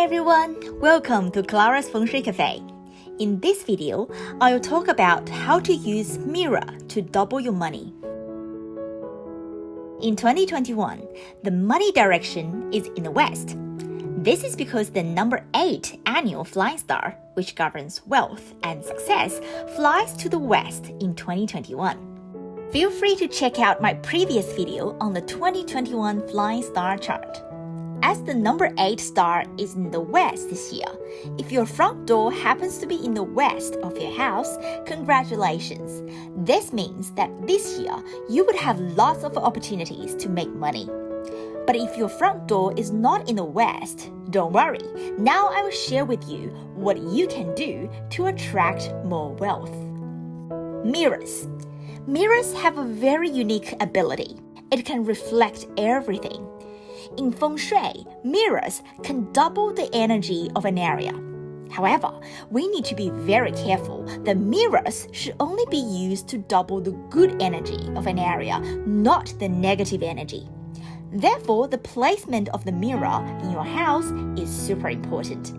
Hi everyone! Welcome to Clara's Feng Shui Cafe. In this video, I'll talk about how to use mirror to double your money. In 2021, the money direction is in the west. This is because the number 8 annual flying star, which governs wealth and success, flies to the west in 2021. Feel free to check out my previous video on the 2021 flying star chart. As the number 8 star is in the west this year, if your front door happens to be in the west of your house, congratulations. This means that this year you would have lots of opportunities to make money. But if your front door is not in the west, don't worry. Now I will share with you what you can do to attract more wealth. Mirrors. Mirrors have a very unique ability. It can reflect everything. In Feng Shui, mirrors can double the energy of an area. However, we need to be very careful that mirrors should only be used to double the good energy of an area, not the negative energy. Therefore, the placement of the mirror in your house is super important.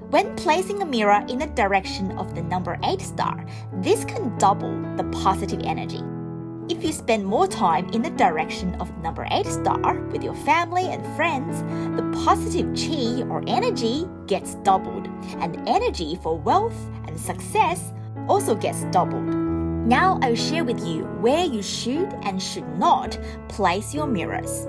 When placing a mirror in the direction of the number 8 star, this can double the positive energy. If you spend more time in the direction of number 8 star with your family and friends, the positive chi or energy gets doubled, and energy for wealth and success also gets doubled. Now I'll share with you where you should and should not place your mirrors.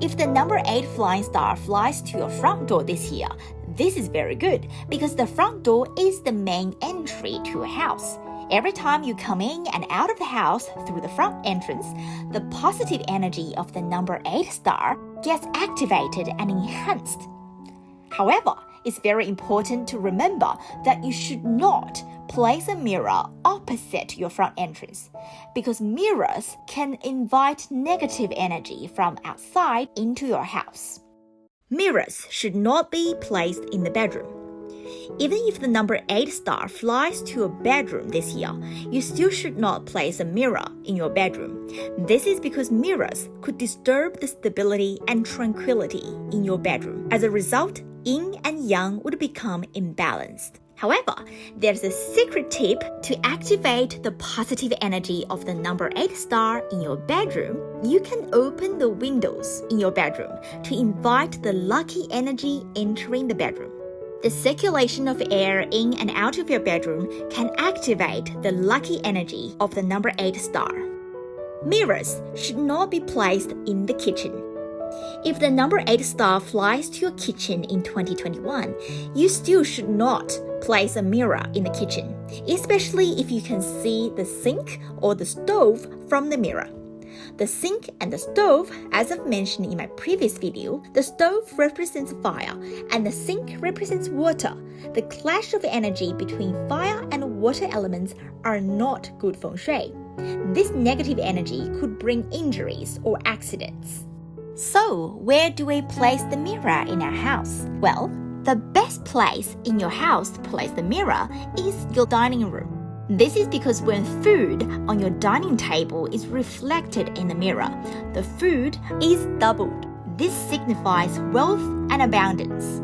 If the number 8 flying star flies to your front door this year, this is very good because the front door is the main entry to your house. Every time you come in and out of the house through the front entrance, the positive energy of the number 8 star gets activated and enhanced. However, it's very important to remember that you should not place a mirror opposite your front entrance because mirrors can invite negative energy from outside into your house. Mirrors should not be placed in the bedroom. Even if the number 8 star flies to a bedroom this year, you still should not place a mirror in your bedroom. This is because mirrors could disturb the stability and tranquility in your bedroom. As a result, yin and yang would become imbalanced. However, there's a secret tip to activate the positive energy of the number 8 star in your bedroom. You can open the windows in your bedroom to invite the lucky energy entering the bedroom. The circulation of air in and out of your bedroom can activate the lucky energy of the number 8 star. Mirrors should not be placed in the kitchen. If the number 8 star flies to your kitchen in 2021, you still should not place a mirror in the kitchen, especially if you can see the sink or the stove from the mirror. The sink and the stove, as I've mentioned in my previous video, the stove represents fire and the sink represents water. The clash of energy between fire and water elements are not good feng shui. This negative energy could bring injuries or accidents. So, where do we place the mirror in our house? Well, the best place in your house to place the mirror is your dining room. This is because when food on your dining table is reflected in the mirror, the food is doubled. This signifies wealth and abundance.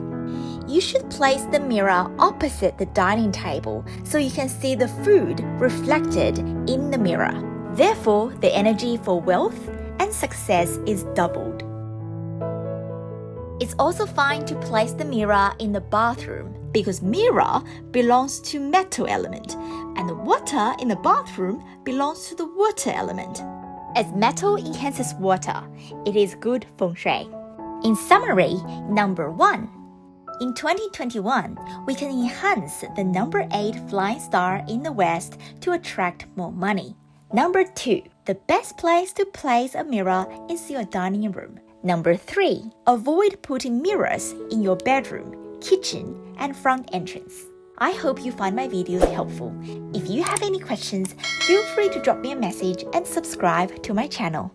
You should place the mirror opposite the dining table so you can see the food reflected in the mirror. Therefore, the energy for wealth and success is doubled. It's also fine to place the mirror in the bathroom because mirror belongs to metal element and the water in the bathroom belongs to the water element. As metal enhances water, it is good feng shui. In summary, number 1. In 2021, we can enhance the number 8 flying star in the west to attract more money. Number 2. The best place to place a mirror is your dining room. Number 3. Avoid putting mirrors in your bedroom, kitchen, and front entrance. I hope you find my videos helpful. If you have any questions, feel free to drop me a message and subscribe to my channel.